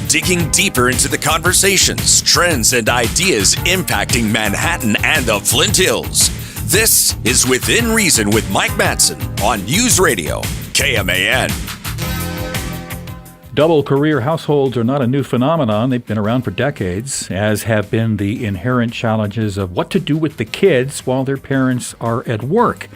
digging deeper into the conversations, trends, and ideas impacting Manhattan and the Flint Hills. This is Within Reason with Mike Matson on News Radio, KMAN. Double career households are not a new phenomenon. They've been around for decades, as have been the inherent challenges of what to do with the kids while their parents are at work.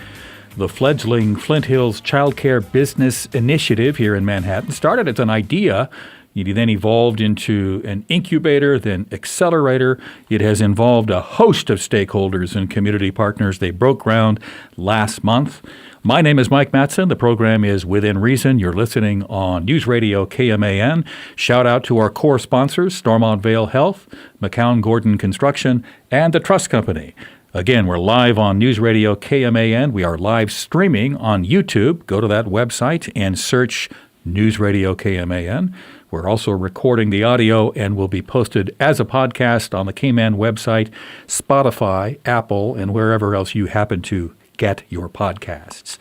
The fledgling Flint Hills Childcare Business Initiative here in Manhattan started as an idea. It then evolved into an incubator, then Accelerator. It has involved a host of stakeholders and community partners. They broke ground last month. My name is Mike Matson. The program is Within Reason. You're listening on News Radio KMAN. Shout out to our core sponsors, Stormont Vale Health, McCown Gordon Construction, and the Trust Company. Again, we're live on News Radio KMAN. We are live streaming on YouTube. Go to that website and search News Radio KMAN. We're also recording the audio and will be posted as a podcast on the KMAN website, Spotify, Apple, and wherever else you happen to get your podcasts.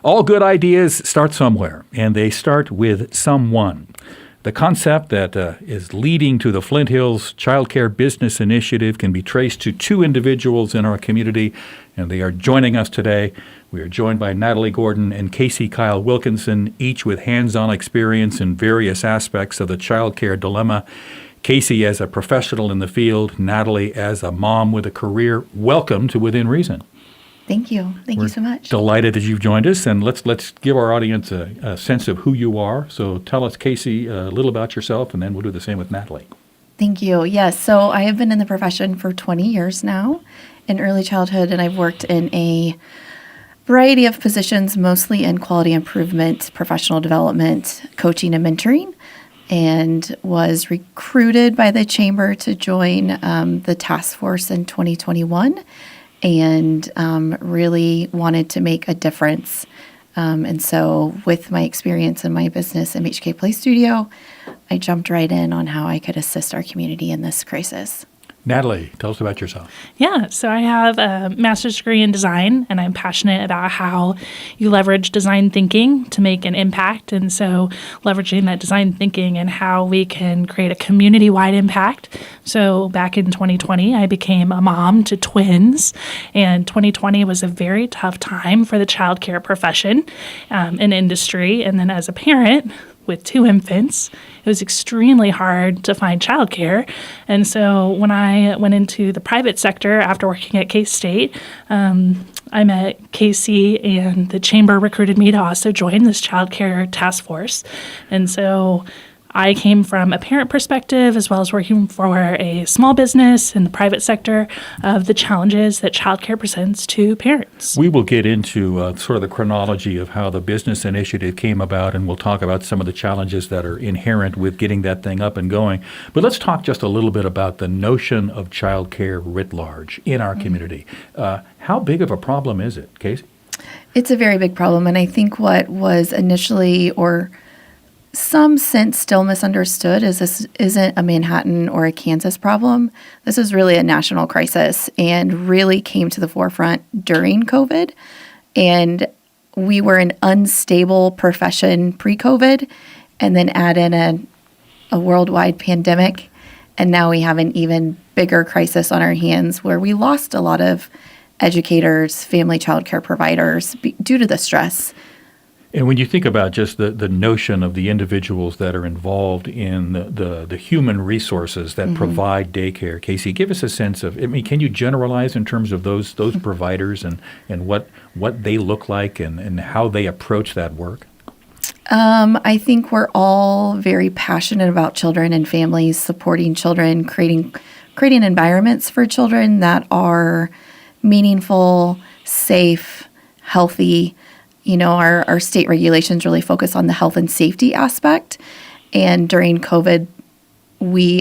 All good ideas start somewhere, and they start with someone. The concept that is leading to the Flint Hills Childcare Business Initiative can be traced to two individuals in our community, and they are joining us today. We are joined by Natalie Gordon and Kasey Kile Wilkinson, each with hands-on experience in various aspects of the childcare dilemma. Kasey as a professional in the field, Natalie as a mom with a career. Welcome to Within Reason. Thank you. Thank you so much. Delighted that you've joined us, and let's give our audience a sense of who you are. So tell us, Kasey, a little about yourself, and then we'll do the same with Natalie. Thank you. Yes, so I have been in the profession for 20 years now in early childhood, and I've worked in a variety of positions, mostly in quality improvement, professional development, coaching, and mentoring, and was recruited by the Chamber to join the task force in 2021. And really wanted to make a difference. And so with my experience in my business, MHK Play Studio, I jumped right in on how I could assist our community in this crisis. Natalie, tell us about yourself. Yeah, so I have a master's degree in design, and I'm passionate about how you leverage design thinking to make an impact. And so leveraging that design thinking and how we can create a community-wide impact. So back in 2020, I became a mom to twins, and 2020 was a very tough time for the childcare profession and industry. And then as a parent with two infants, it was extremely hard to find childcare. And so when I went into the private sector after working at K-State, I met Kasey, and the Chamber recruited me to also join this childcare task force. And so I came from a parent perspective, as well as working for a small business in the private sector, of the challenges that childcare presents to parents. We will get into sort of the chronology of how the business initiative came about, and we'll talk about some of the challenges that are inherent with getting that thing up and going. But let's talk just a little bit about the notion of childcare writ large in our community. How big of a problem is it, Kasey? It's a very big problem, and I think what was initially, or some sense still misunderstood, is this isn't a Manhattan or a Kansas problem. This is really a national crisis and really came to the forefront during COVID. And we were an unstable profession pre-COVID, and then add in a worldwide pandemic. And now we have an even bigger crisis on our hands where we lost a lot of educators, family child care providers due to the stress. And when you think about just the notion of the individuals that are involved in the human resources that provide daycare, Kasey, give us a sense of, can you generalize in terms of those providers and what they look like and how they approach that work? I think we're all very passionate about children and families, supporting children, creating environments for children that are meaningful, safe, healthy. You know, our state regulations really focus on the health and safety aspect. And during COVID,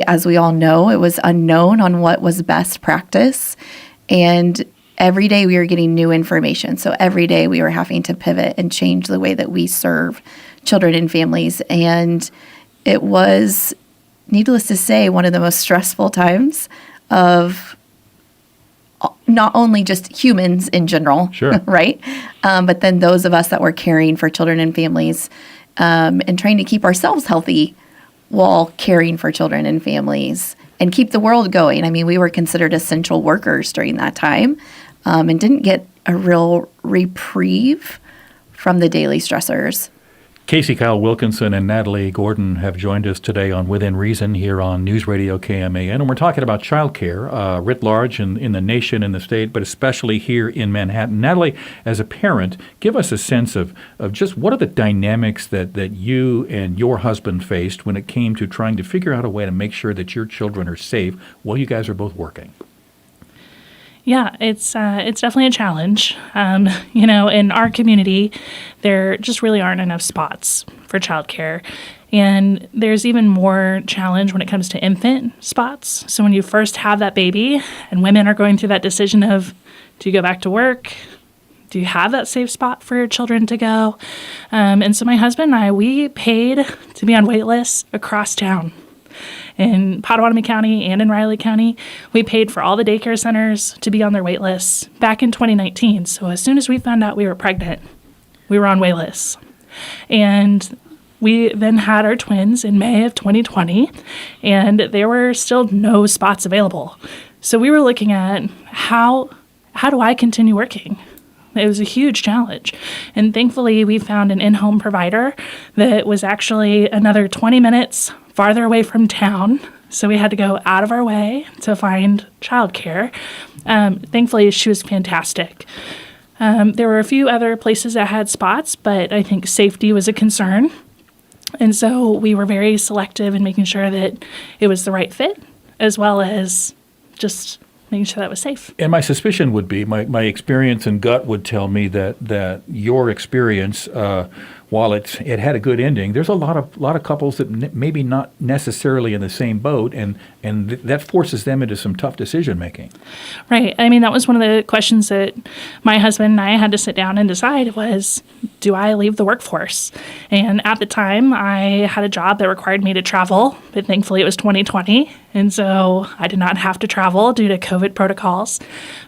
as we all know, it was unknown on what was best practice. And every day we were getting new information. So every day we were having to pivot and change the way that we serve children and families. And it was, needless to say, one of the most stressful times of not only just humans in general, sure. right? But then those of us that were caring for children and families and trying to keep ourselves healthy while caring for children and families and keep the world going. I mean, we were considered essential workers during that time, and didn't get a real reprieve from the daily stressors. Kasey Kile Wilkinson and Natalie Gordon have joined us today on Within Reason here on News Radio KMAN, and we're talking about childcare writ large in the nation and the state, but especially here in Manhattan. Natalie, as a parent, give us a sense of just what are the dynamics that you and your husband faced when it came to trying to figure out a way to make sure that your children are safe while you guys are both working. Yeah, it's definitely a challenge. In our community, there just really aren't enough spots for childcare. And there's even more challenge when it comes to infant spots. So when you first have that baby and women are going through that decision of, do you go back to work? Do you have that safe spot for your children to go? And so my husband and I, we paid to be on wait lists across town. In Pottawatomie County and in Riley County, we paid for all the daycare centers to be on their wait lists back in 2019. So as soon as we found out we were pregnant, we were on wait lists. And we then had our twins in May of 2020, and there were still no spots available. So we were looking at how do I continue working? It was a huge challenge. And thankfully, we found an in-home provider that was actually another 20 minutes farther away from town. So we had to go out of our way to find childcare. Thankfully, she was fantastic. There were a few other places that had spots, but I think safety was a concern. And so we were very selective in making sure that it was the right fit, as well as just making sure that was safe. And my suspicion would be, my experience and gut would tell me that your experience, while it had a good ending, there's a lot of couples that maybe not necessarily in the same boat, and that forces them into some tough decision making. Right. I mean, that was one of the questions that my husband and I had to sit down and decide was, do I leave the workforce? And at the time, I had a job that required me to travel, but thankfully it was 2020, and so I did not have to travel due to COVID protocols.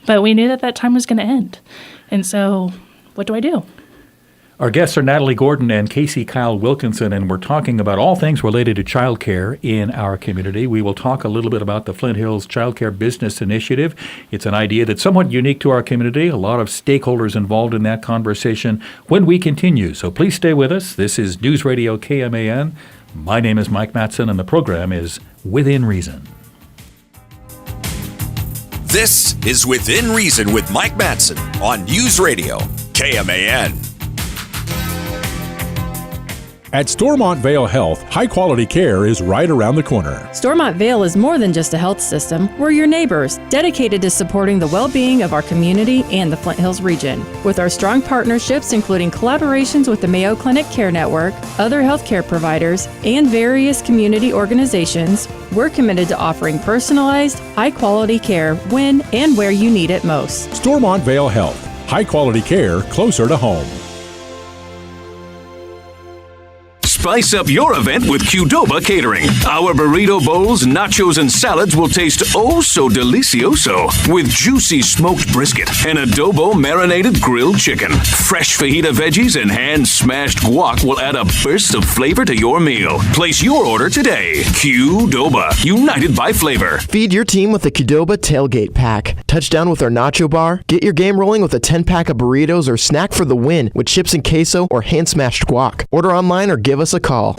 But we knew that time was going to end. And so what do I do? Our guests are Natalie Gordon and Kasey Kile Wilkinson, and we're talking about all things related to childcare in our community. We will talk a little bit about the Flint Hills Childcare Business Initiative. It's an idea that's somewhat unique to our community. A lot of stakeholders involved in that conversation when we continue. So please stay with us. This is News Radio KMAN. My name is Mike Matson, and the program is Within Reason. This is Within Reason with Mike Matson on News Radio KMAN. At Stormont Vale Health, high-quality care is right around the corner. Stormont Vale is more than just a health system. We're your neighbors, dedicated to supporting the well-being of our community and the Flint Hills region. With our strong partnerships, including collaborations with the Mayo Clinic Care Network, other healthcare providers, and various community organizations, we're committed to offering personalized, high-quality care when and where you need it most. Stormont Vale Health, high-quality care closer to home. Spice up your event with Qdoba Catering. Our burrito bowls, nachos, and salads will taste oh so delicioso with juicy smoked brisket and adobo marinated grilled chicken. Fresh fajita veggies and hand-smashed guac will add a burst of flavor to your meal. Place your order today. Qdoba, united by flavor. Feed your team with the Qdoba Tailgate Pack. Touchdown with our nacho bar. Get your game rolling with a 10-pack of burritos or snack for the win with chips and queso or hand-smashed guac. Order online or give us a call.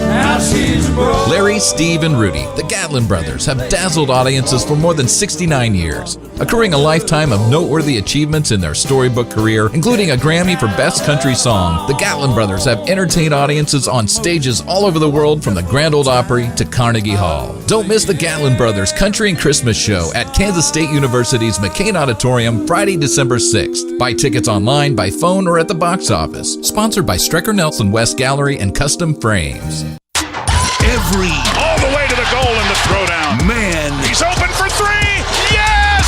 Larry, Steve, and Rudy, the Gatlin brothers, have dazzled audiences for more than 69 years, accruing a lifetime of noteworthy achievements in their storybook career, including a Grammy for Best Country Song. The Gatlin brothers have entertained audiences on stages all over the world, from the Grand Ole Opry to Carnegie Hall. Don't miss the Gatlin Brothers Country and Christmas Show at Kansas State University's McCain Auditorium, Friday, December 6th. Buy tickets online, by phone, or at the box office. Sponsored by Strecker Nelson West Gallery and Custom Frames. All the way to the goal in the throwdown. Man, He's open for three. Yes!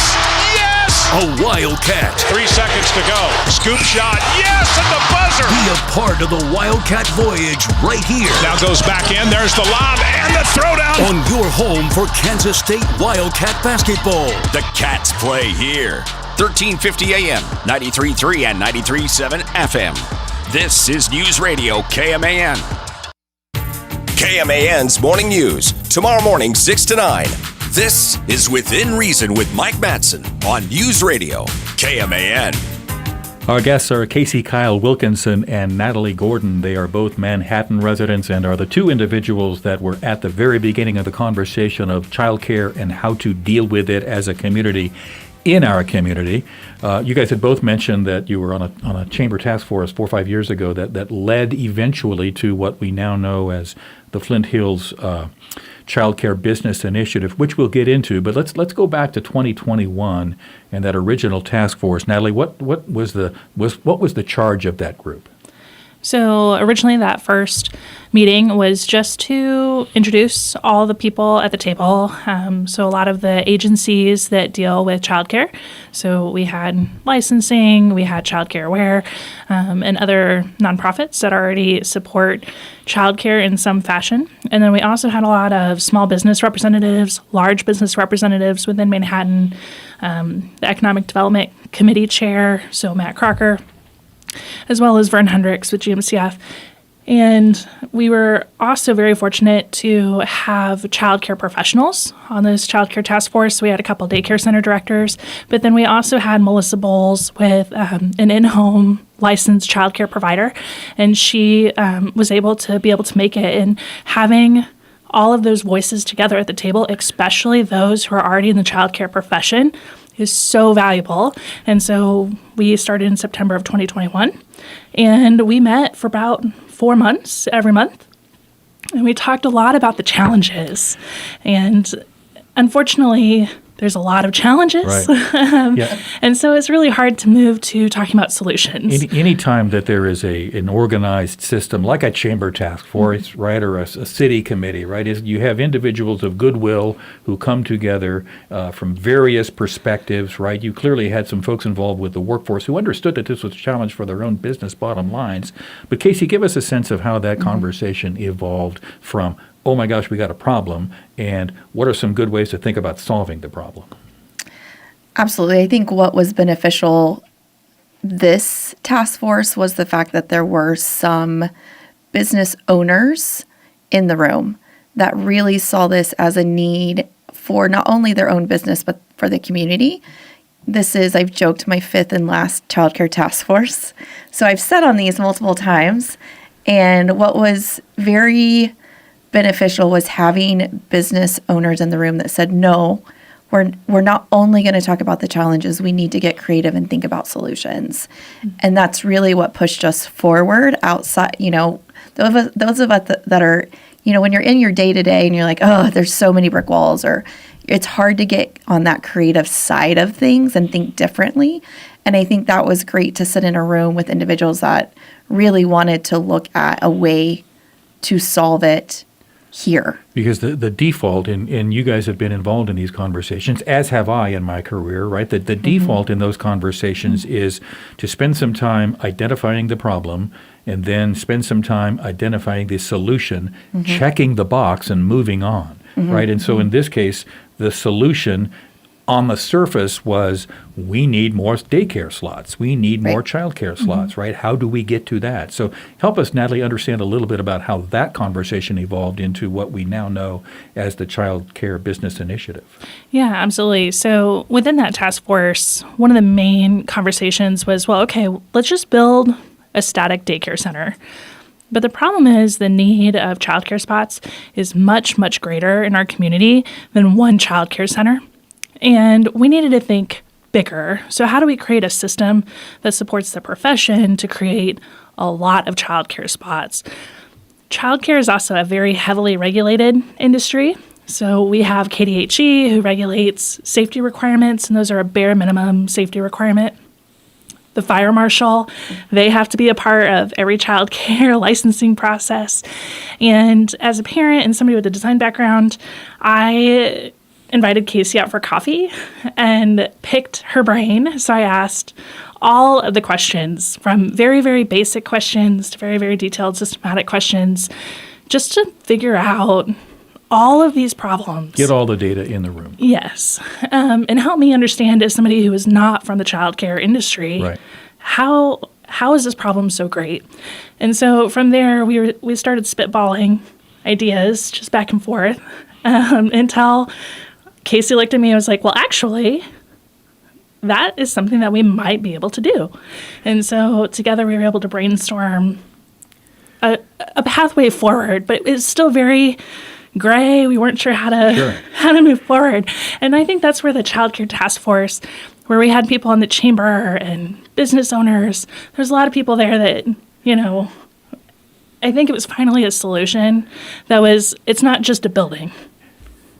Yes! a Wildcat. 3 seconds to go. Scoop shot. Yes! And the buzzer. Be a part of the Wildcat voyage right here. Now goes back in. There's the lob and the throwdown. On your home for Kansas State Wildcat basketball. The Cats play here. 1350 AM, 93.3 and 93.7 FM. This is News Radio KMAN. KMAN's Morning News, tomorrow morning 6 to 9. This is Within Reason with Mike Matson on News Radio, KMAN. Our guests are Kasey Kile Wilkinson and Natalie Gordon. They are both Manhattan residents and are the two individuals that were at the very beginning of the conversation of childcare and how to deal with it as a community in our community. You guys had both mentioned that you were on a chamber task force 4 or 5 years ago that led eventually to what we now know as the Flint Hills Childcare Business Initiative, which we'll get into. But let's go back to 2021 and that original task force. Natalie, what was the charge of that group? So originally that first meeting was just to introduce all the people at the table. So a lot of the agencies that deal with childcare. So we had licensing, we had Childcare Aware, and other nonprofits that already support childcare in some fashion. And then we also had a lot of small business representatives, large business representatives within Manhattan, the Economic Development Committee chair, so Matt Crocker, as well as Vern Hendricks with GMCF. And we were also very fortunate to have childcare professionals on this childcare task force. So we had a couple daycare center directors, but then we also had Melissa Bowles with an in-home licensed childcare provider, and she was able to make it. And having all of those voices together at the table, especially those who are already in the childcare profession, is so valuable. And so we started in September of 2021, and we met for about 4 months every month. And we talked a lot about the challenges. And unfortunately, there's a lot of challenges. Right. Yeah. And so it's really hard to move to talking about solutions. Any time that there is an organized system like a chamber task force, right, or a city committee, right, is you have individuals of goodwill who come together from various perspectives, right? You clearly had some folks involved with the workforce who understood that this was a challenge for their own business bottom lines. But Kasey, give us a sense of how that conversation evolved from, oh my gosh, we got a problem, and what are some good ways to think about solving the problem? Absolutely. I think what was beneficial this task force was the fact that there were some business owners in the room that really saw this as a need for not only their own business, but for the community. This is, I've joked, my 5th and last childcare task force. So I've sat on these multiple times, and what was very beneficial was having business owners in the room that said, no, we're not only going to talk about the challenges, we need to get creative and think about solutions. Mm-hmm. And that's really what pushed us forward outside, those of us that are, when you're in your day-to-day and you're like, oh, there's so many brick walls, or it's hard to get on that creative side of things and think differently. And I think that was great to sit in a room with individuals that really wanted to look at a way to solve it here. Because the default, and you guys have been involved in these conversations, as have I in my career, right? The default in those conversations is to spend some time identifying the problem and then spend some time identifying the solution, checking the box and moving on, right? And so in this case, the solution on the surface was, we need more daycare slots. We need more childcare slots, right? How do we get to that? So help us, Natalie, understand a little bit about how that conversation evolved into what we now know as the Childcare Business Initiative. Yeah, absolutely. So within that task force, one of the main conversations was, well, okay, let's just build a static daycare center. But the problem is the need of childcare spots is much, much greater in our community than one childcare center. And we needed to think bigger. So how do we create a system that supports the profession to create a lot of childcare spots? Childcare is also a very heavily regulated industry. So we have KDHE, who regulates safety requirements, and those are a bare minimum safety requirement. The fire marshal, they have to be a part of every child care licensing process. And as a parent and somebody with a design background, I invited Kasey out for coffee and picked her brain. So I asked all of the questions, from very, very basic questions to very, very detailed, systematic questions, just to figure out all of these problems. Get all the data in the room. Yes. And help me understand, as somebody who is not from the childcare industry, how is this problem so great? And so from there, we started spitballing ideas just back and forth until Kasey looked at me and was like, well, actually, that is something that we might be able to do. And so together we were able to brainstorm a pathway forward, but it's still very gray. We weren't sure how to move forward. And I think that's where the Childcare Task Force, where we had people in the chamber and business owners, there's a lot of people there that, I think it was finally a solution that was, it's not just a building.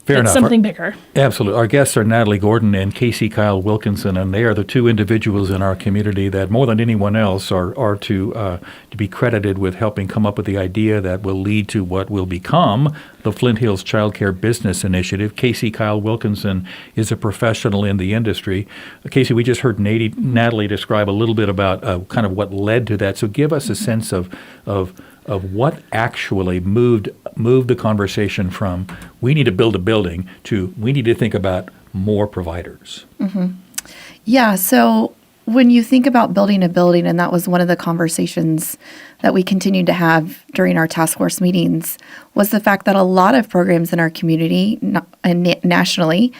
Fair it's enough. Something bigger. Absolutely. Our guests are Natalie Gordon and Kasey Kile Wilkinson, and they are the two individuals in our community that more than anyone else are to be credited with helping come up with the idea that will lead to what will become the Flint Hills Childcare Business Initiative. Kasey Kile Wilkinson is a professional in the industry. Kasey, we just heard Natalie describe a little bit about kind of what led to that. So give us a sense of what actually moved the conversation from we need to build a building to we need to think about more providers. Mm-hmm. Yeah, so when you think about building a building, and that was one of the conversations that we continued to have during our task force meetings, was the fact that a lot of programs in our community and nationally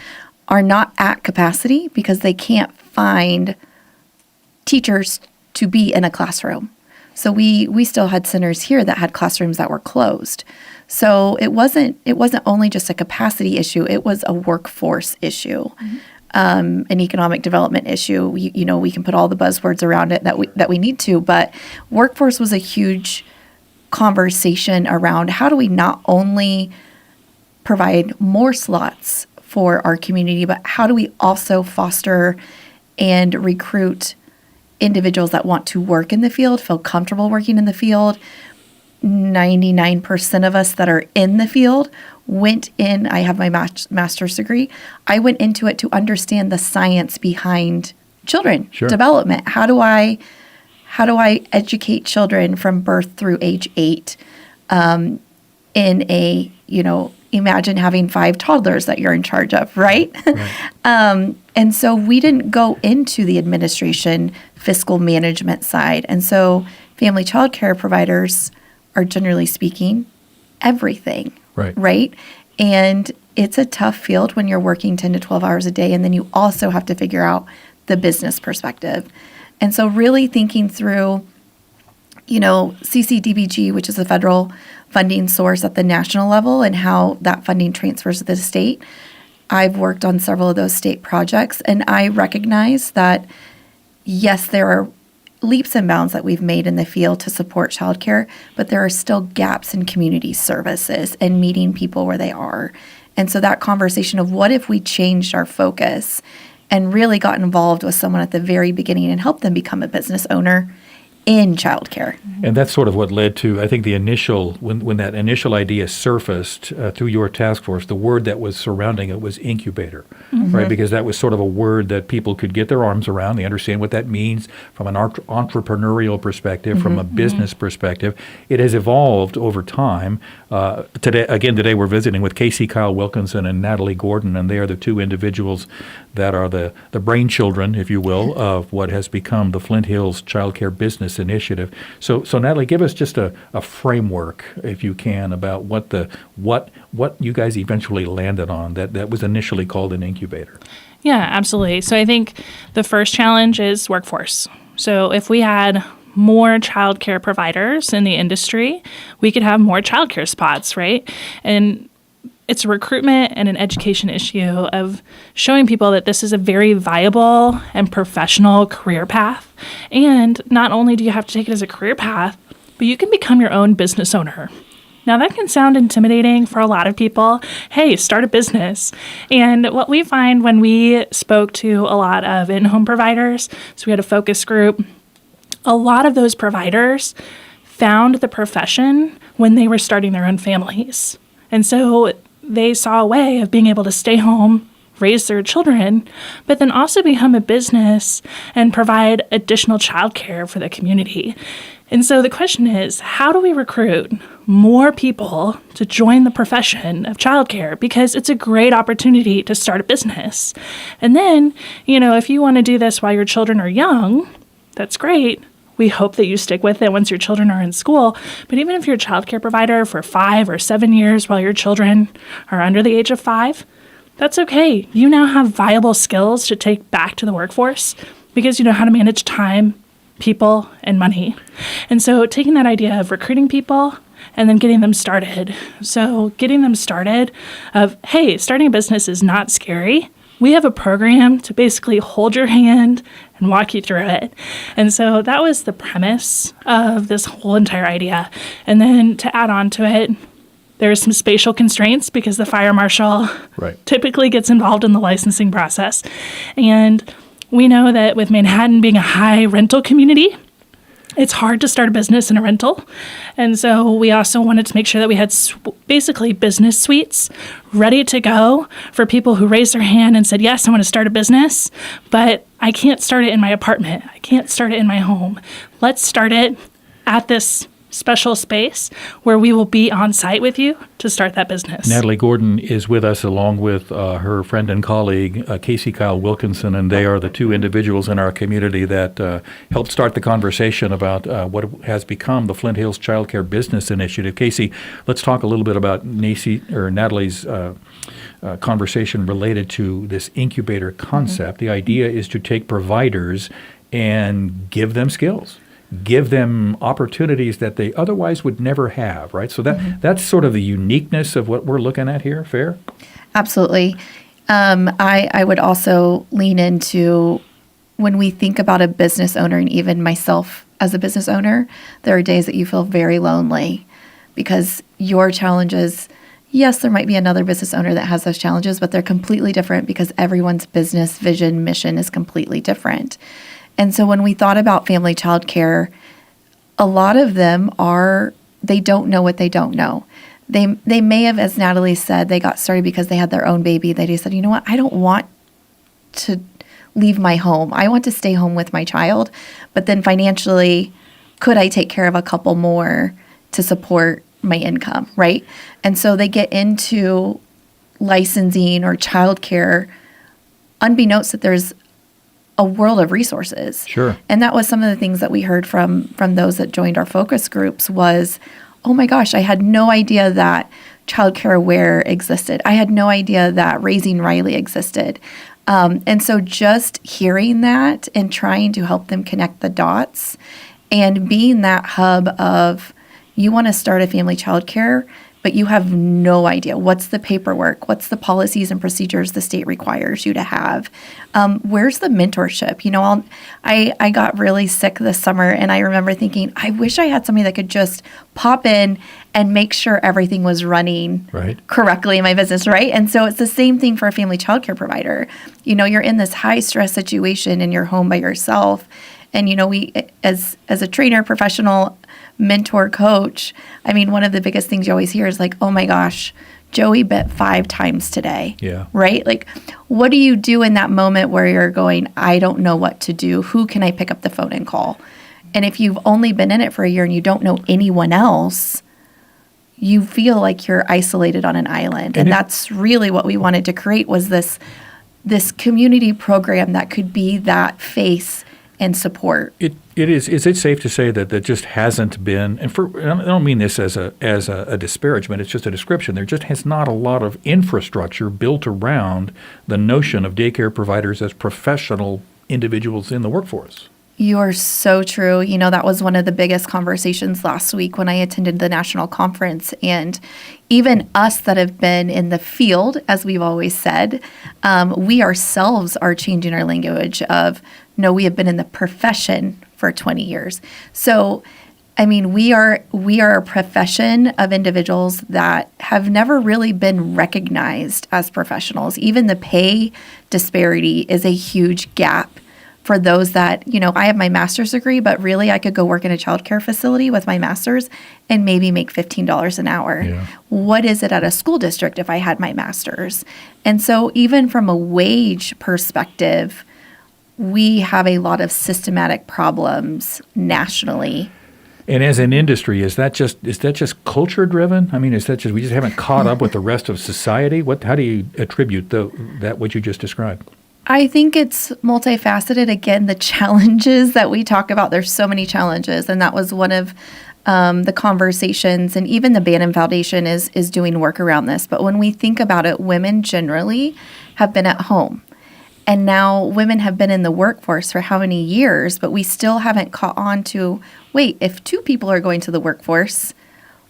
are not at capacity because they can't find teachers to be in a classroom. So we still had centers here that had classrooms that were closed. So it wasn't only just a capacity issue, it was a workforce issue, an economic development issue. We can put all the buzzwords around it that we need to, but workforce was a huge conversation around how do we not only provide more slots for our community, but how do we also foster and recruit individuals that want to work in the field, feel comfortable working in the field. 99% of us that are in the field went in, I have my master's degree, I went into it to understand the science behind children development. How do I educate children from birth through age 8 in a, imagine having 5 toddlers that you're in charge of, right? And so we didn't go into the administration fiscal management side. And so family child care providers are, generally speaking, everything, right? And it's a tough field when you're working 10 to 12 hours a day, and then you also have to figure out the business perspective. And so really thinking through, CCDBG, which is a federal funding source at the national level, and how that funding transfers to the state. I've worked on several of those state projects, and I recognize that, yes, there are leaps and bounds that we've made in the field to support childcare, but there are still gaps in community services and meeting people where they are. And so that conversation of what if we changed our focus and really got involved with someone at the very beginning and helped them become a business owner in childcare. And that's sort of what led to, I think, the initial, when that initial idea surfaced through your task force, the word that was surrounding it was incubator, right? Because that was sort of a word that people could get their arms around. They understand what that means from an entrepreneurial perspective, from a business perspective. It has evolved over time. Today we're visiting with Kasey Kile Wilkinson and Natalie Gordon, and they are the two individuals that are the brain children, if you will, of what has become the Flint Hills Childcare Business Initiative. So Natalie, give us just a framework, if you can, about what you guys eventually landed on that was initially called an incubator. Yeah, absolutely. So I think the first challenge is workforce. So if we had more childcare providers in the industry, we could have more childcare spots, right? And it's a recruitment and an education issue of showing people that this is a very viable and professional career path. And not only do you have to take it as a career path, but you can become your own business owner. Now, that can sound intimidating for a lot of people. Hey, start a business. And what we find when we spoke to a lot of in-home providers, so we had a focus group, a lot of those providers found the profession when they were starting their own families. And so they saw a way of being able to stay home, raise their children, but then also become a business and provide additional childcare for the community. And so the question is, how do we recruit more people to join the profession of childcare? Because it's a great opportunity to start a business. And then, if you want to do this while your children are young, that's great. We hope that you stick with it once your children are in school. But even if you're a childcare provider for 5 or 7 years while your children are under the age of 5, that's okay. You now have viable skills to take back to the workforce because you know how to manage time, people, and money. And so taking that idea of recruiting people and then getting them started. So getting them started of, hey, starting a business is not scary. We have a program to basically hold your hand and walk you through it. And so that was the premise of this whole entire idea. And then to add on to it, there are some spatial constraints because the fire marshal typically gets involved in the licensing process. And we know that with Manhattan being a high rental community, it's hard to start a business in a rental. And so we also wanted to make sure that we had basically business suites ready to go for people who raised their hand and said, yes, I want to start a business, but I can't start it in my apartment. I can't start it in my home. Let's start it at this special space where we will be on site with you to start that business. Natalie Gordon is with us along with her friend and colleague, Kasey Kile Wilkinson, and they are the two individuals in our community that helped start the conversation about what has become the Flint Hills Childcare Business Initiative. Kasey, let's talk a little bit about Natalie's conversation related to this incubator concept. The idea is to take providers and give them skills. Give them opportunities that they otherwise would never have, right? So that's sort of the uniqueness of what we're looking at here, fair? Absolutely. I would also lean into when we think about a business owner, and even myself as a business owner, there are days that you feel very lonely because your challenges, yes, there might be another business owner that has those challenges, but they're completely different because everyone's business vision, mission is completely different. And so when we thought about family childcare, a lot of them they don't know what they don't know. They may have, as Natalie said, they got started because they had their own baby. They just said, you know what, I don't want to leave my home. I want to stay home with my child. But then financially, could I take care of a couple more to support my income, right? And so they get into licensing or childcare unbeknownst that there's a world of resources. Sure. And that was some of the things that we heard from those that joined our focus groups was, oh my gosh, I had no idea that Childcare Aware existed. I had no idea that Raising Riley existed. And so just hearing that and trying to help them connect the dots and being that hub of you want to start a family childcare, but you have no idea what's the paperwork, what's the policies and procedures the state requires you to have. Where's the mentorship? You know, I got really sick this summer, and I remember thinking, I wish I had somebody that could just pop in and make sure everything was running correctly in my business, right? And so it's the same thing for a family childcare provider. You know, you're in this high stress situation in your home by yourself. And, you know, we, as a trainer, professional, mentor, coach, I mean, one of the biggest things you always hear is like, oh my gosh, Joey bit 5 times today. Yeah. Right? Like, what do you do in that moment where you're going, I don't know what to do? Who can I pick up the phone and call? And if you've only been in it for a year and you don't know anyone else, you feel like you're isolated on an island. And that's really what we wanted to create was this community program that could be that face and support. It is. Is it safe to say that there just hasn't been? And I don't mean this as a disparagement. It's just a description. There just has not a lot of infrastructure built around the notion of daycare providers as professional individuals in the workforce. You're so true. You know, that was one of the biggest conversations last week when I attended the national conference. And even us that have been in the field, as we've always said, we ourselves are changing our language of, no, we have been in the profession for 20 years. So, I mean, we are a profession of individuals that have never really been recognized as professionals. Even the pay disparity is a huge gap for those that, you know, I have my master's degree, but really I could go work in a childcare facility with my master's and maybe make $15 an hour. Yeah. What is it at a school district if I had my master's? And so even from a wage perspective, we have a lot of systematic problems nationally. And as an industry, is that just culture driven? I mean, is that just we just haven't caught up with the rest of society? How do you attribute that what you just described? I think it's multifaceted. Again, the challenges that we talk about, there's so many challenges. And that was one of the conversations. And even the Bannon Foundation is doing work around this. But when we think about it, women generally have been at home. And now women have been in the workforce for how many years, but we still haven't caught on to, wait, if two people are going to the workforce,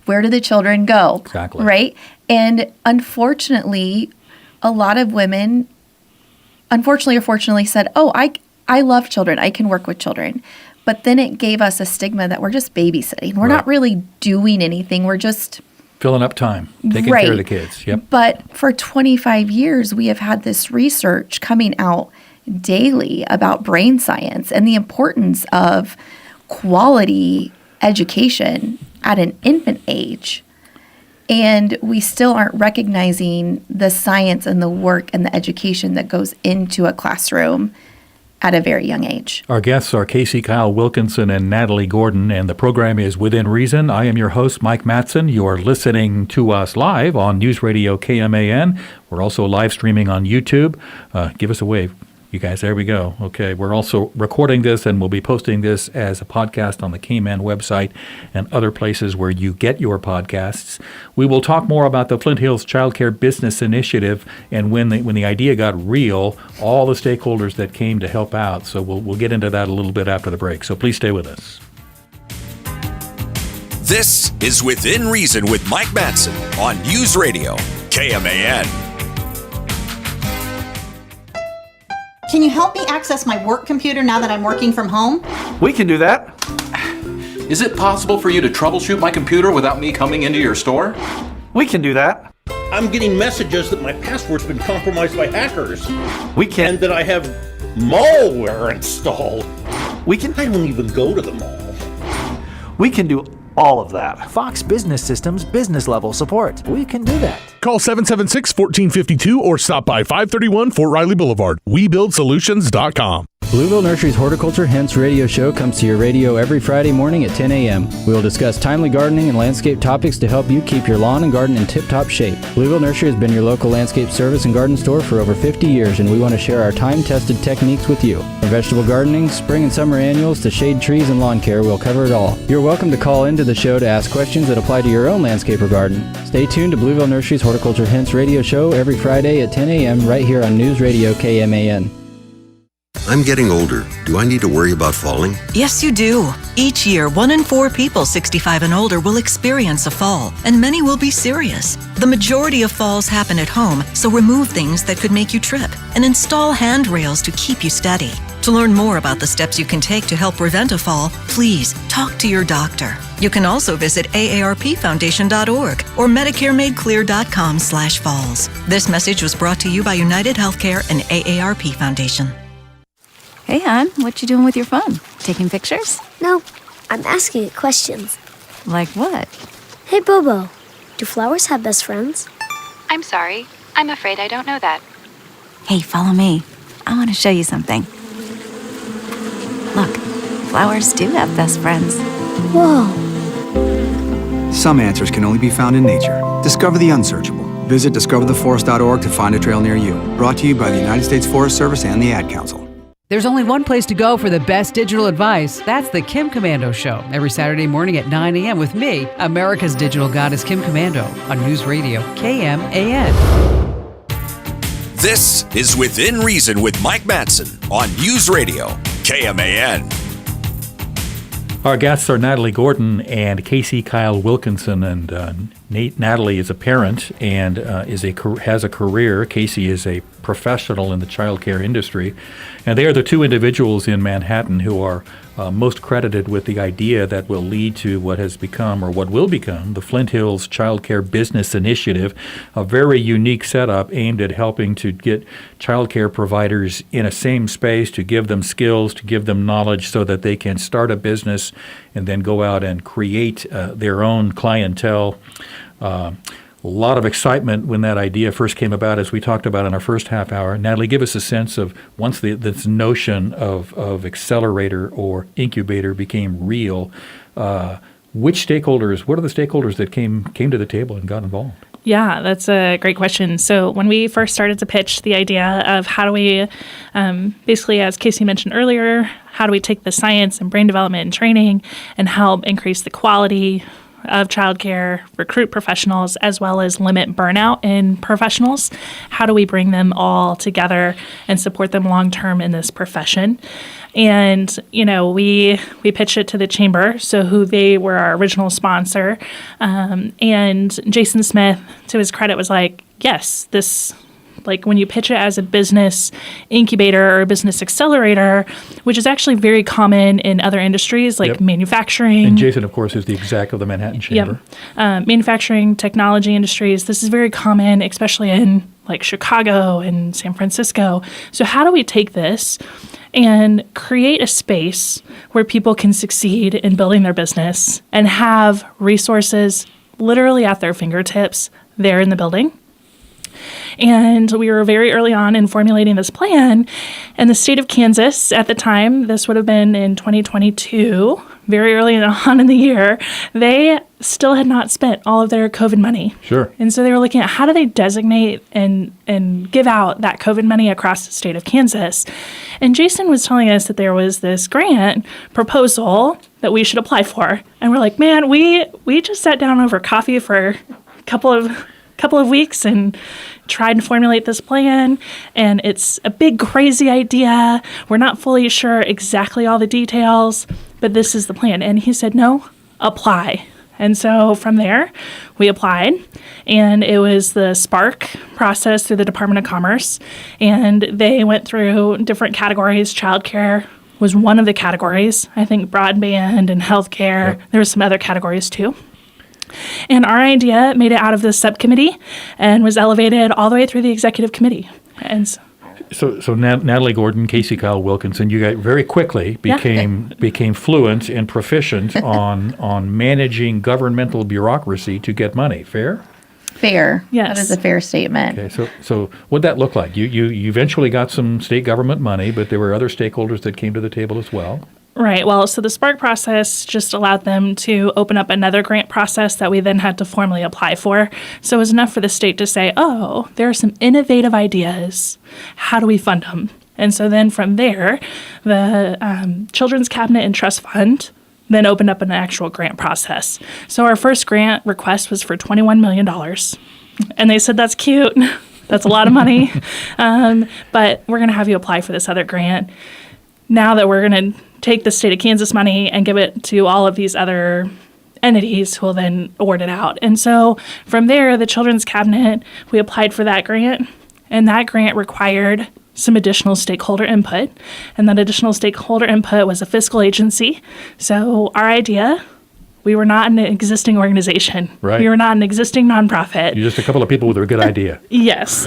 where do the children go? Exactly. Right? And unfortunately, a lot of women, unfortunately or fortunately, said, oh, I love children. I can work with children. But then it gave us a stigma that we're just babysitting. We're not really doing anything. We're just filling up time, taking care of the kids. Yep. But for 25 years, we have had this research coming out daily about brain science and the importance of quality education at an infant age. And we still aren't recognizing the science and the work and the education that goes into a classroom at a very young age. Our guests are Kasey Kile Wilkinson and Natalie Gordon, and the program is Within Reason. I am your host, Mike Matson. You are listening to us live on News Radio KMAN. We're also live streaming on YouTube. Give us a wave, you guys. There we go. Okay, we're also recording this, and we'll be posting this as a podcast on the KMAN website and other places where you get your podcasts. We will talk more about the Flint Hills Childcare Business Initiative and when the idea got real, all the stakeholders that came to help out. So we'll get into that a little bit after the break. So please stay with us. This is Within Reason with Mike Matson on News Radio KMAN. Can you help me access my work computer now that I'm working from home? We can do that. Is it possible for you to troubleshoot my computer without me coming into your store? We can do that. I'm getting messages that my password's been compromised by hackers. We can. And that I have malware installed. We can. I don't even go to the mall. We can do all of that. Fox Business Systems business level support. We can do that. Call 776-1452 or stop by 531 Fort Riley Boulevard. WeBuildSolutions.com. Blueville Nursery's Horticulture Hints radio show comes to your radio every Friday morning at 10 a.m. We will discuss timely gardening and landscape topics to help you keep your lawn and garden in tip-top shape. Blueville Nursery has been your local landscape service and garden store for over 50 years, and we want to share our time-tested techniques with you. From vegetable gardening, spring and summer annuals, to shade trees and lawn care, we'll cover it all. You're welcome to call into the show to ask questions that apply to your own landscape or garden. Stay tuned to Blueville Nursery's Horticulture Hints radio show every Friday at 10 a.m. right here on News Radio KMAN. I'm getting older. Do I need to worry about falling? Yes, you do. Each year, 1 in 4 people 65 and older will experience a fall, and many will be serious. The majority of falls happen at home, so remove things that could make you trip and install handrails to keep you steady. To learn more about the steps you can take to help prevent a fall, please talk to your doctor. You can also visit aarpfoundation.org or medicaremadeclear.com/falls. This message was brought to you by United Healthcare and AARP Foundation. Hey, hon, what you doing with your phone? Taking pictures? No, I'm asking it questions. Like what? Hey, Bobo, do flowers have best friends? I'm sorry. I'm afraid I don't know that. Hey, follow me. I want to show you something. Look, flowers do have best friends. Whoa. Some answers can only be found in nature. Discover the unsearchable. Visit discovertheforest.org to find a trail near you. Brought to you by the United States Forest Service and the Ad Council. There's only one place to go for the best digital advice. That's the Kim Komando Show, every Saturday morning at 9 a.m. with me, America's digital goddess Kim Komando, on News Radio KMAN. This is Within Reason with Mike Matson on News Radio KMAN. Our guests are Natalie Gordon and Kasey Kile Wilkinson, and Natalie is a parent and has a career. Kasey is a professional in the childcare industry, and they are the two individuals in Manhattan who are most credited with the idea that will lead to what has become, or what will become, the Flint Hills Childcare Business Initiative, a very unique setup aimed at helping to get childcare providers in a same space, to give them skills, to give them knowledge so that they can start a business and then go out and create their own clientele. A lot of excitement when that idea first came about, as we talked about in our first half hour. Natalie, give us a sense of once this notion of accelerator or incubator became real, what are the stakeholders that came to the table and got involved? Yeah, that's a great question. So when we first started to pitch the idea of how do we, basically, as Kasey mentioned earlier, how do we take the science and brain development and training and help increase the quality of childcare, recruit professionals, as well as limit burnout in professionals? How do we bring them all together and support them long-term in this profession? And, we pitched it to the chamber, so who they were our original sponsor. And Jason Smith, to his credit, was like, yes, this, like when you pitch it as a business incubator or a business accelerator, which is actually very common in other industries like manufacturing. And Jason, of course, is the exec of the Manhattan Chamber. Manufacturing, technology industries. This is very common, especially in like Chicago and San Francisco. So how do we take this and create a space where people can succeed in building their business and have resources literally at their fingertips there in the building? And we were very early on in formulating this plan. And the state of Kansas at the time, this would have been in 2022, very early on in the year, they still had not spent all of their COVID money. Sure. And so they were looking at how do they designate and give out that COVID money across the state of Kansas. And Jason was telling us that there was this grant proposal that we should apply for. And we're like, man, we just sat down over coffee for a couple of weeks and tried to formulate this plan, and it's a big crazy idea. We're not fully sure exactly all the details, but this is the plan. And he said, no, apply. And so from there, we applied, and it was the Spark process through the Department of Commerce, and they went through different categories. Childcare was one of the categories. I think broadband and healthcare. Yep. There were some other categories too. And our idea made it out of the subcommittee and was elevated all the way through the executive committee. And so Natalie Gordon, Kasey Kile Wilkinson, you guys very quickly became fluent and proficient on managing governmental bureaucracy to get money. Fair? Fair. Yes. That is a fair statement. Okay, so what'd that look like? You eventually got some state government money, but there were other stakeholders that came to the table as well. Right. Well, so the Spark process just allowed them to open up another grant process that we then had to formally apply for. So it was enough for the state to say, oh, there are some innovative ideas. How do we fund them? And so then from there, the Children's Cabinet and Trust Fund then opened up an actual grant process. So our first grant request was for $21 million. And they said, that's cute. That's a lot of money. But we're going to have you apply for this other grant. Now that we're going to take the state of Kansas money and give it to all of these other entities who will then award it out. And so from there, the Children's Cabinet, we applied for that grant, and that grant required some additional stakeholder input. And that additional stakeholder input was a fiscal agency. So our idea, we were not an existing organization. Right. We were not an existing nonprofit. You're just a couple of people with a good idea. Yes.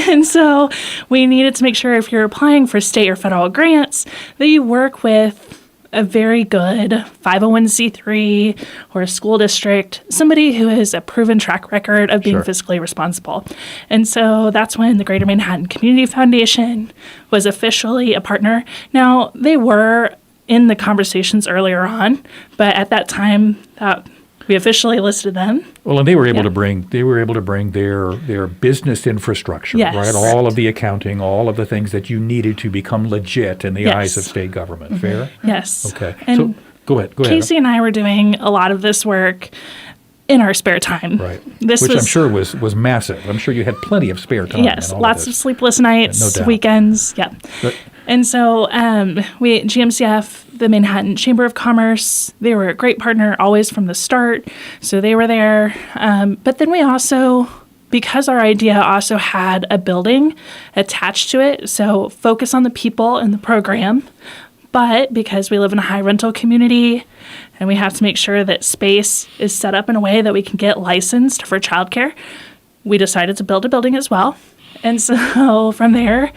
And so we needed to make sure if you're applying for state or federal grants that you work with a very good 501c3 or a school district, somebody who has a proven track record of being fiscally responsible. And so that's when the Greater Manhattan Community Foundation was officially a partner. Now, they were in the conversations earlier on, but at that time, we officially listed them. Well, and they were able to bring their business infrastructure, right? All of the accounting, all of the things that you needed to become legit in the eyes of state government. Mm-hmm. Fair? Yes. Okay. And so go ahead. Kasey and I were doing a lot of this work in our spare time. Right. Which I'm sure was massive. I'm sure you had plenty of spare time. Yes, lots of sleepless nights, no doubt. weekends. Yeah. And so GMCF, the Manhattan Chamber of Commerce, they were a great partner always from the start. So they were there. But then we also, because our idea also had a building attached to it, so focus on the people and the program. But because we live in a high rental community and we have to make sure that space is set up in a way that we can get licensed for childcare, we decided to build a building as well. And so from there,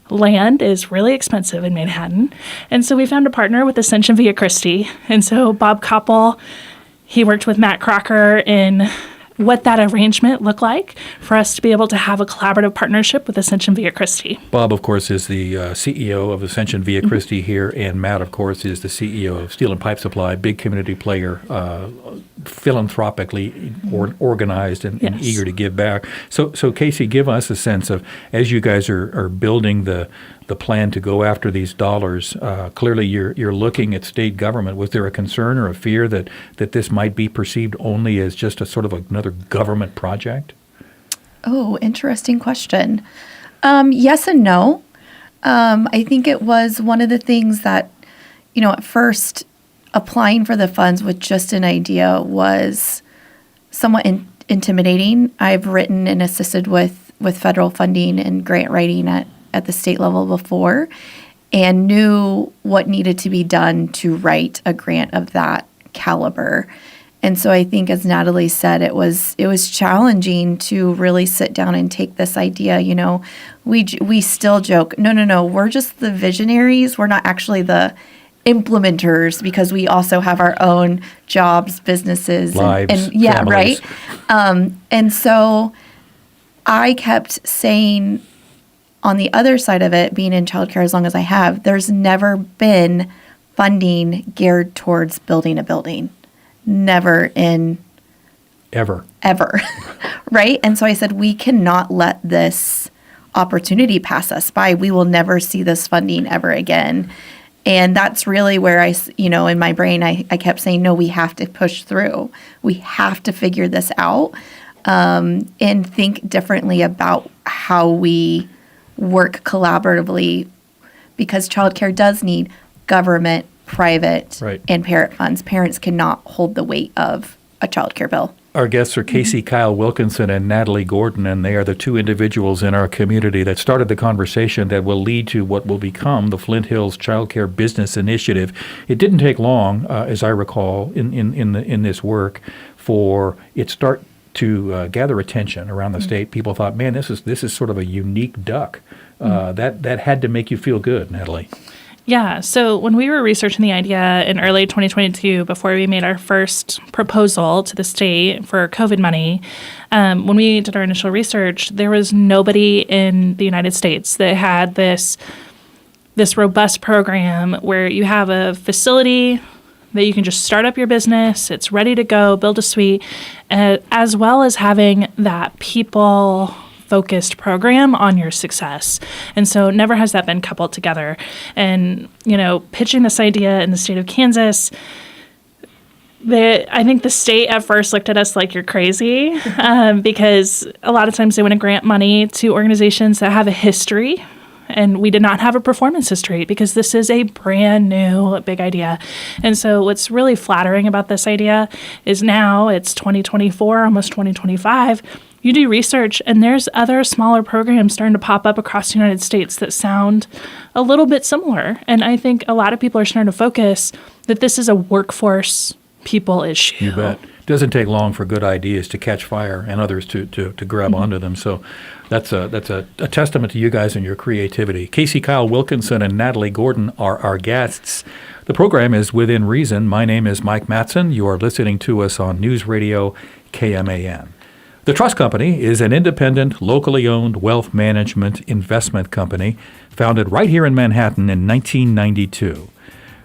land is really expensive in Manhattan. And so we found a partner with Ascension Via Christi. And so Bob Koppel, he worked with Matt Crocker in what that arrangement looked like for us to be able to have a collaborative partnership with Ascension Via Christi. Bob, of course, is the CEO of Ascension Via Christi here, and Matt, of course, is the CEO of Steel and Pipe Supply, big community player, philanthropically organized and eager to give back. So Kasey, give us a sense of, as you guys are building the plan to go after these dollars, clearly you're looking at state government. Was there a concern or a fear that this might be perceived only as just a sort of another government project? Oh, interesting question. Yes and no. I think it was one of the things that, at first applying for the funds with just an idea was somewhat intimidating. I've written and assisted with federal funding and grant writing at the state level before, and knew what needed to be done to write a grant of that caliber. And so I think, as Natalie said, it was challenging to really sit down and take this idea. We still joke, no, we're just the visionaries. We're not actually the implementers, because we also have our own jobs, businesses, lives, and families. Right. And so I kept saying, on the other side of it, being in childcare as long as I have, there's never been funding geared towards building a building. Never in... Ever. Right? And so I said, we cannot let this opportunity pass us by. We will never see this funding ever again. And that's really where in my brain, I kept saying, no, we have to push through. We have to figure this out and think differently about how we work collaboratively, because childcare does need government, private, and parent funds. Parents cannot hold the weight of a childcare bill. Our guests are Kasey Kile Wilkinson and Natalie Gordon, and they are the two individuals in our community that started the conversation that will lead to what will become the Flint Hills Childcare Business Initiative. It didn't take long, as I recall, in this work, for it start to gather attention around the state. People thought, man, this is sort of a unique duck. That had to make you feel good, Natalie. Yeah. So when we were researching the idea in early 2022, before we made our first proposal to the state for COVID money, when we did our initial research, there was nobody in the United States that had this robust program where you have a facility that you can just start up your business, it's ready to go, build a suite, as well as having that people-focused program on your success. And so never has that been coupled together. And, pitching this idea in the state of Kansas, I think the state at first looked at us like you're crazy because a lot of times they want to grant money to organizations that have a history. And we did not have a performance history because this is a brand new big idea. And so what's really flattering about this idea is now it's 2024, almost 2025. You do research and there's other smaller programs starting to pop up across the United States that sound a little bit similar. And I think a lot of people are starting to focus that this is a workforce people issue. You bet. It doesn't take long for good ideas to catch fire and others to grab onto them. So that's a testament to you guys and your creativity. Kasey Kile Wilkinson and Natalie Gordon are our guests. The program is Within Reason. My name is Mike Matson. You are listening to us on News Radio KMAN. The Trust Company is an independent, locally owned wealth management investment company founded right here in Manhattan in 1992.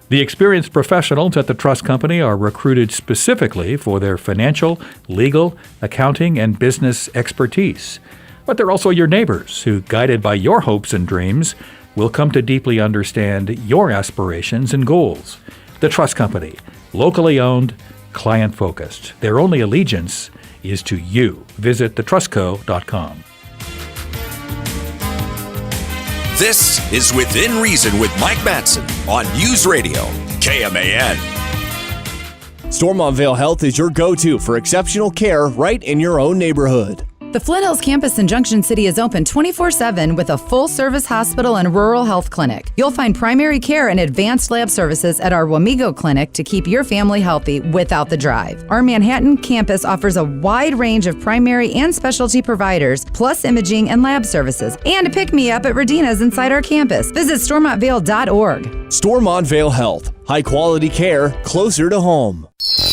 The experienced professionals at the Trust Company are recruited specifically for their financial, legal, accounting, and business expertise. But they're also your neighbors who, guided by your hopes and dreams, will come to deeply understand your aspirations and goals. The Trust Company, locally owned, client-focused. Their only allegiance is to you. Visit thetrustco.com. This is Within Reason with Mike Matson on News Radio KMAN. Stormontvale Health is your go-to for exceptional care right in your own neighborhood. The Flint Hills campus in Junction City is open 24/7 with a full-service hospital and rural health clinic. You'll find primary care and advanced lab services at our Wamego clinic to keep your family healthy without the drive. Our Manhattan campus offers a wide range of primary and specialty providers, plus imaging and lab services, and a pick-me-up at Radina's inside our campus. Visit stormontvale.org. Stormontvale Health. High-quality care closer to home.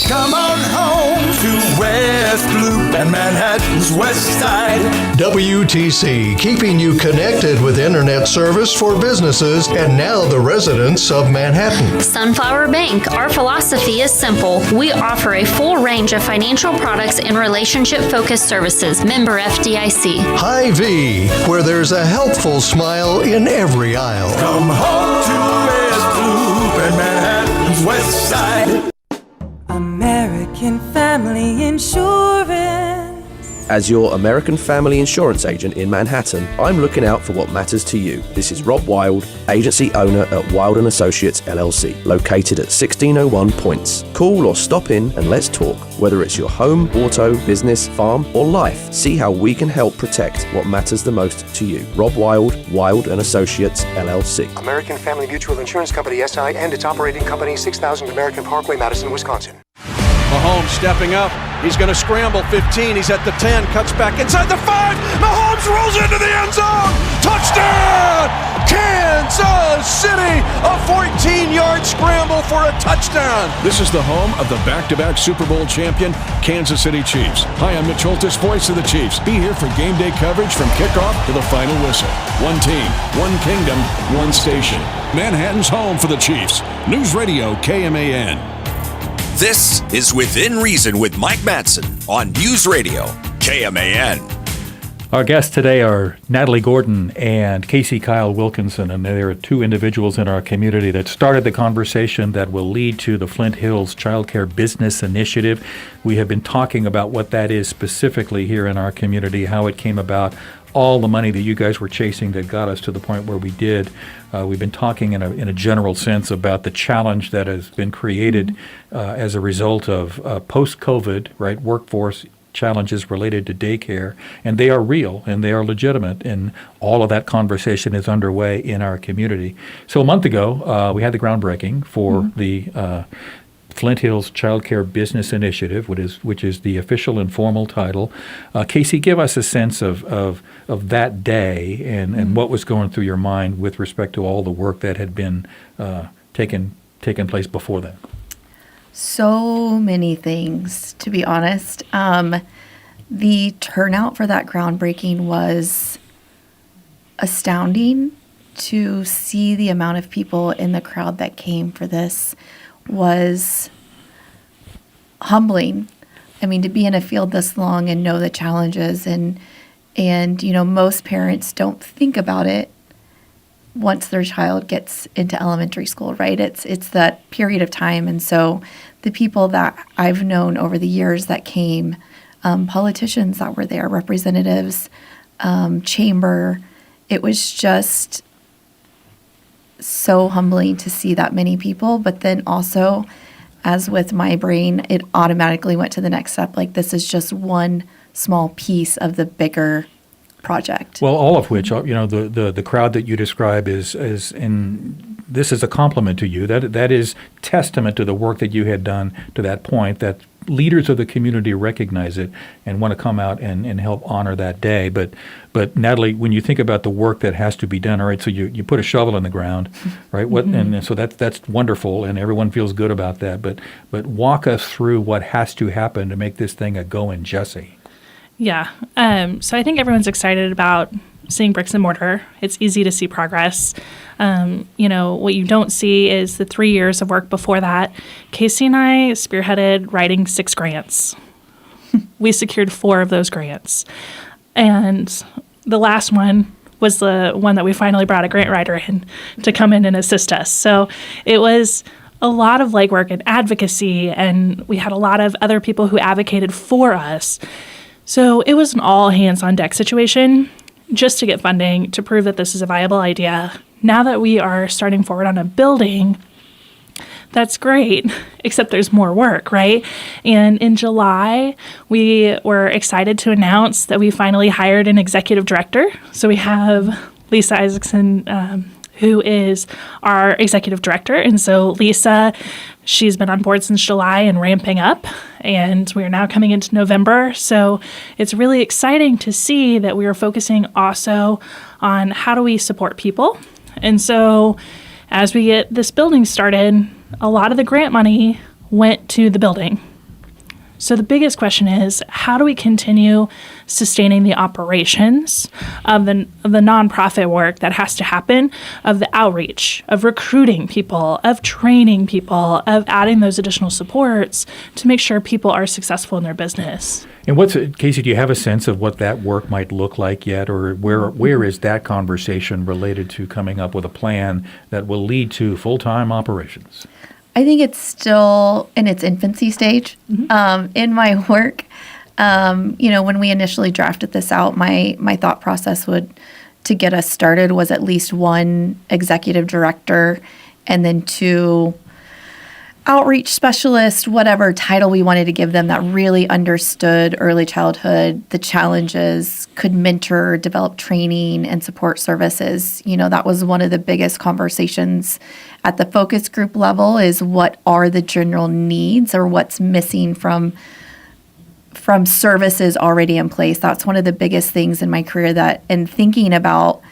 Come on home to West Loop and Manhattan's West Side. WTC, keeping you connected with internet service for businesses and now the residents of Manhattan. Sunflower Bank, our philosophy is simple. We offer a full range of financial products and relationship-focused services. Member FDIC. Hy-Vee, where there's a healthful smile in every aisle. Come home to West Loop and Manhattan's West Side. American Family Insurance. As your American Family Insurance agent in Manhattan, I'm looking out for what matters to you. This is Rob Wild, agency owner at Wild & Associates LLC, located at 1601 Points. Call or stop in and let's talk. Whether it's your home, auto, business, farm, or life, see how we can help protect what matters the most to you. Rob Wild, Wild & Associates LLC. American Family Mutual Insurance Company, SI, and its operating company, 6000 American Parkway, Madison, Wisconsin. Mahomes stepping up. He's going to scramble 15. He's at the 10. Cuts back inside the 5. Mahomes rolls into the end zone. Touchdown! Kansas City! A 14-yard scramble for a touchdown. This is the home of the back-to-back Super Bowl champion, Kansas City Chiefs. Hi, I'm Mitch Holtis, voice of the Chiefs. Be here for game day coverage from kickoff to the final whistle. One team, one kingdom, one station. Manhattan's home for the Chiefs. News Radio KMAN. This is Within Reason with Mike Matson on News Radio KMAN. Our guests today are Natalie Gordon and Kasey Kile Wilkinson, and they are two individuals in our community that started the conversation that will lead to the Flint Hills Childcare Business Initiative. We have been talking about what that is specifically here in our community, how it came about, all the money that you guys were chasing that got us to the point where we did. We've been talking in a general sense about the challenge that has been created as a result of post-COVID, right, workforce challenges related to daycare, and they are real and they are legitimate, and all of that conversation is underway in our community. So a month ago, we had the groundbreaking for the Flint Hills Childcare Business Initiative, which is the official and formal title. Kasey, give us a sense of that day and what was going through your mind with respect to all the work that had been taken place before that. So many things, to be honest. The turnout for that groundbreaking was astounding. To see the amount of people in the crowd that came for this was humbling. I mean, to be in a field this long and know the challenges and you know, most parents don't think about it once their child gets into elementary school, right? It's that period of time. And so the people that I've known over the years that came, politicians that were there, representatives, chamber, it was just so humbling to see that many people. But then also, as with my brain, it automatically went to the next step. Like, this is just one small piece of the bigger project. Well, all of which, you know, the crowd that you describe is in, this is a compliment to you. That is testament to the work that you had done to that point, that leaders of the community recognize it and want to come out and help honor that day. But Natalie, when you think about the work that has to be done, all right, so you put a shovel in the ground, right? And so that's wonderful, and everyone feels good about that. But walk us through what has to happen to make this thing a goin' Jesse. Yeah. So I think everyone's excited about seeing bricks and mortar. It's easy to see progress. You know, what you don't see is the 3 years of work before that. Kasey and I spearheaded writing 6 grants. We secured 4 of those grants. And the last one was the one that we finally brought a grant writer in to come in and assist us. So it was a lot of legwork and advocacy, and we had a lot of other people who advocated for us. So it was an all hands on deck situation just to get funding to prove that this is a viable idea. Now that we are starting forward on a building, that's great, except there's more work, right? And in July, we were excited to announce that we finally hired an executive director. So we have Lisa Isaacson, who is our executive director. And so Lisa, she's been on board since July and ramping up, and we are now coming into November. So it's really exciting to see that we are focusing also on how do we support people. And so as we get this building started, a lot of the grant money went to the building. So the biggest question is, how do we continue sustaining the operations of the nonprofit work that has to happen, of the outreach, of recruiting people, of training people, of adding those additional supports to make sure people are successful in their business? And Kasey, do you have a sense of what that work might look like yet, or where is that conversation related to coming up with a plan that will lead to full-time operations? I think it's still in its infancy stage. In my work, when we initially drafted this out, my thought process to get us started was at least one executive director and then 2 outreach specialists, whatever title we wanted to give them, that really understood early childhood, the challenges, could mentor, develop training and support services. That was one of the biggest conversations at the focus group level, is what are the general needs or what's missing from services already in place. That's one of the biggest things in my career and thinking about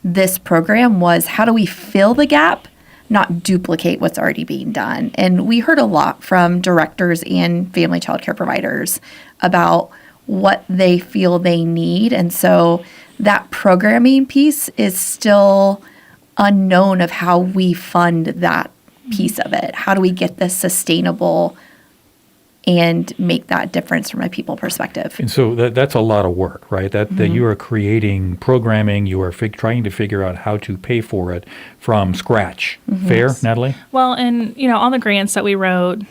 this program was, how do we fill the gap, not duplicate what's already being done? And we heard a lot from directors and family childcare providers about what they feel they need. And so that programming piece is still unknown of how we fund that piece of it. How do we get this sustainable and make that difference from a people perspective? And so that's a lot of work, right? That you are creating programming, you are trying to figure out how to pay for it from scratch. Fair, Natalie? Well, and all the grants that we wrote,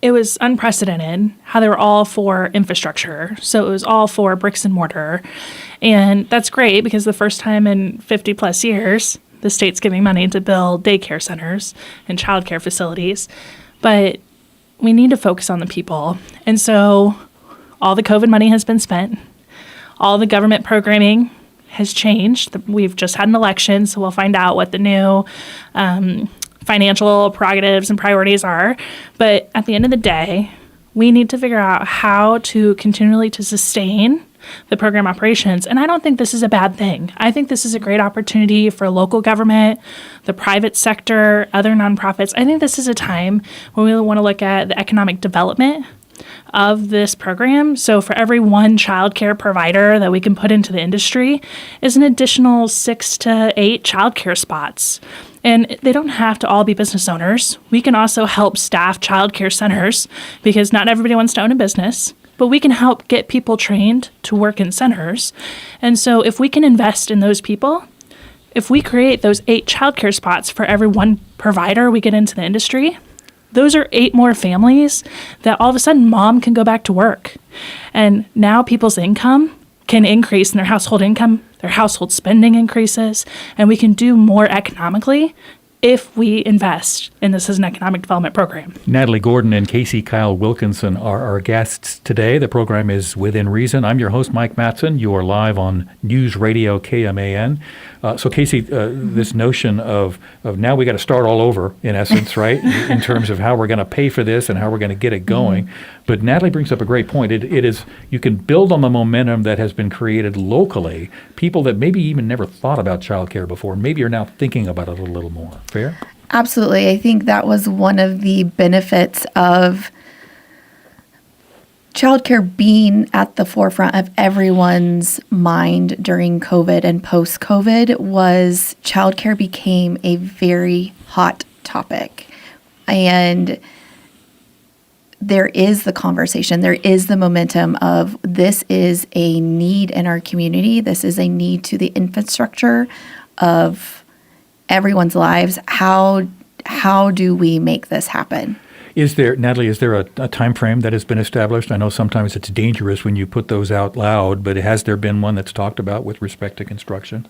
it was unprecedented how they were all for infrastructure. So it was all for bricks and mortar. And that's great, because the first time in 50 plus years, the state's giving money to build daycare centers and childcare facilities. But we need to focus on the people. And so all the COVID money has been spent. All the government programming has changed. We've just had an election, so we'll find out what the new financial prerogatives and priorities are. But at the end of the day, we need to figure out how to continually to sustain the program operations. And I don't think this is a bad thing. I think this is a great opportunity for local government, the private sector, other nonprofits. I think this is a time when we want to look at the economic development of this program. So for every one childcare provider that we can put into the industry is an additional 6 to 8 childcare spots. And they don't have to all be business owners. We can also help staff childcare centers, because not everybody wants to own a business, but we can help get people trained to work in centers. And so if we can invest in those people, if we create those 8 childcare spots for every one provider we get into the industry, those are 8 more families that all of a sudden mom can go back to work. And now people's income can increase in their household income, their household spending increases, and we can do more economically if we invest in this as an economic development program. Natalie Gordon and Kasey Kile Wilkinson are our guests today. The program is Within Reason. I'm your host, Mike Matson. You are live on News Radio KMAN. So Kasey, this notion of now we got to start all over, in essence, right, in terms of how we're going to pay for this and how we're going to get it going. But Natalie brings up a great point. It is, you can build on the momentum that has been created locally. People that maybe even never thought about childcare before, maybe are now thinking about it a little more. Fair? Absolutely. I think that was one of the benefits of childcare being at the forefront of everyone's mind during COVID and post-COVID. Was childcare became a very hot topic. And there is the conversation, there is the momentum of, this is a need in our community. This is a need to the infrastructure of everyone's lives. How do we make this happen? Natalie, is there a time frame that has been established? I know sometimes it's dangerous when you put those out loud, but has there been one that's talked about with respect to construction?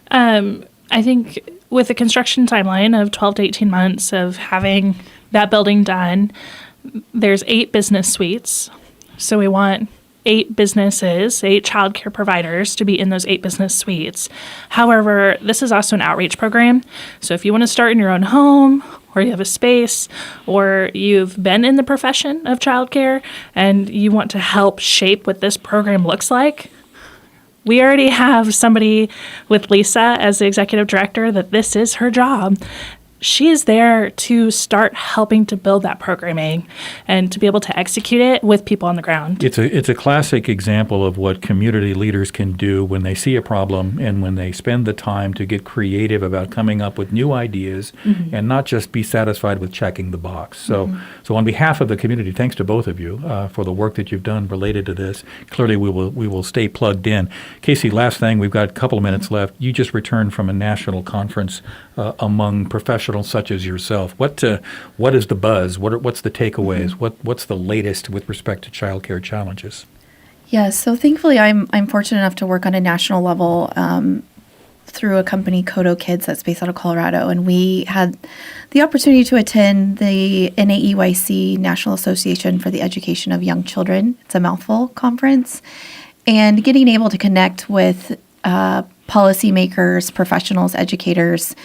I think with the construction timeline of 12 to 18 months of having that building done, there's 8 business suites. So we want 8 businesses, 8 childcare providers to be in those 8 business suites. However, this is also an outreach program. So if you want to start in your own home, or you have a space, or you've been in the profession of childcare and you want to help shape what this program looks like, we already have somebody with Lisa as the executive director that this is her job. she is there to start helping to build that programming and to be able to execute it with people on the ground. It's a classic example of what community leaders can do when they see a problem and when they spend the time to get creative about coming up with new ideas and not just be satisfied with checking the box. So on behalf of the community, thanks to both of you for the work that you've done related to this. Clearly, we will stay plugged in. Kasey, last thing, we've got a couple of minutes left. You just returned from a national conference among professionals such as yourself. What is the buzz? What's the takeaways? What's the latest with respect to childcare challenges? Yeah, so thankfully I'm fortunate enough to work on a national level through a company, Kodo Kids, that's based out of Colorado. And we had the opportunity to attend the NAEYC, National Association for the Education of Young Children. It's a mouthful conference. And getting able to connect with policymakers, professionals, educators.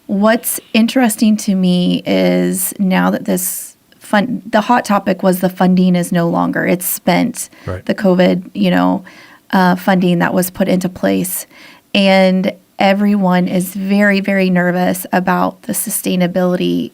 What's interesting to me is now that the hot topic was the funding is no longer. It's spent. Right. The COVID, funding that was put into place. And everyone is very, very nervous about the sustainability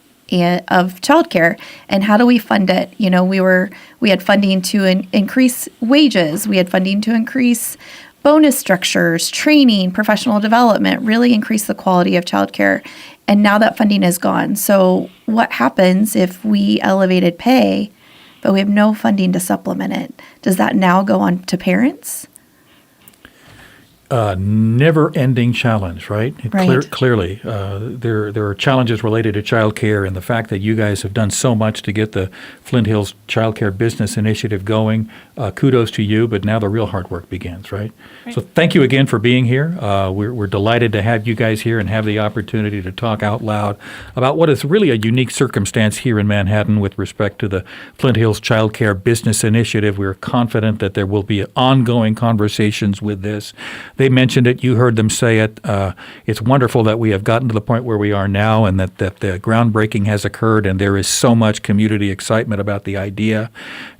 of childcare and how do we fund it. We had funding to increase wages. We had funding to increase bonus structures, training, professional development, really increase the quality of childcare. And now that funding is gone. So what happens if we elevated pay, but we have no funding to supplement it? Does that now go on to parents? Never-ending challenge, right? Right. Clearly, there are challenges related to childcare, and the fact that you guys have done so much to get the Flint Hills Childcare Business Initiative going, kudos to you, but now the real hard work begins, right? So thank you again for being here. We're delighted to have you guys here and have the opportunity to talk out loud about what is really a unique circumstance here in Manhattan with respect to the Flint Hills Childcare Business Initiative. We're confident that there will be ongoing conversations with this. They mentioned it. You heard them say it. It's wonderful that we have gotten to the point where we are now and that the groundbreaking has occurred and there is so much community excitement about the idea.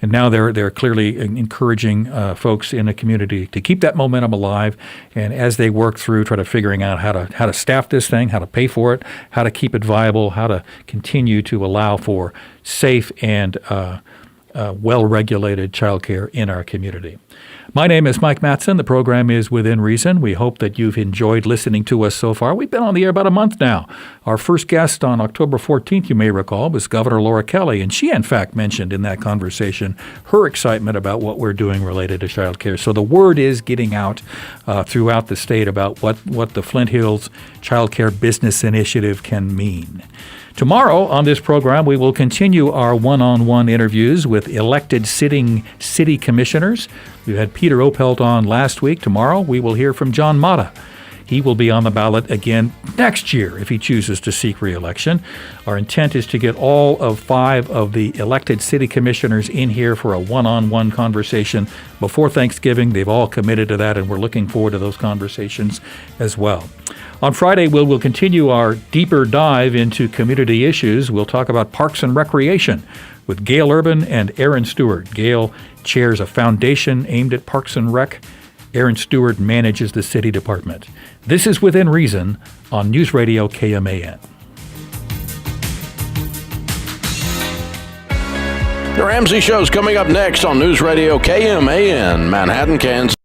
And now they're clearly encouraging folks in the community to keep that momentum alive. And as they work through, try to figuring out how to staff this thing, how to pay for it, how to keep it viable, how to continue to allow for safe and well-regulated childcare in our community. My name is Mike Matson. The program is Within Reason. We hope that you've enjoyed listening to us so far. We've been on the air about a month now. Our first guest on October 14th, you may recall, was Governor Laura Kelly, and she, in fact, mentioned in that conversation her excitement about what we're doing related to child care. So the word is getting out throughout the state about what the Flint Hills Child Care Business Initiative can mean. Tomorrow on this program, we will continue our one-on-one interviews with elected sitting city commissioners. We had Peter Opelt on last week. Tomorrow, we will hear from John Mata. He will be on the ballot again next year if he chooses to seek re-election. Our intent is to get all of 5 of the elected city commissioners in here for a one-on-one conversation before Thanksgiving. They've all committed to that, and we're looking forward to those conversations as well. On Friday, we'll continue our deeper dive into community issues. We'll talk about parks and recreation with Gail Urban and Aaron Stewart. Gail chairs a foundation aimed at parks and rec. Aaron Stewart manages the city department. This is Within Reason on News Radio KMAN. The Ramsey Show's coming up next on News Radio KMAN, Manhattan, Kansas.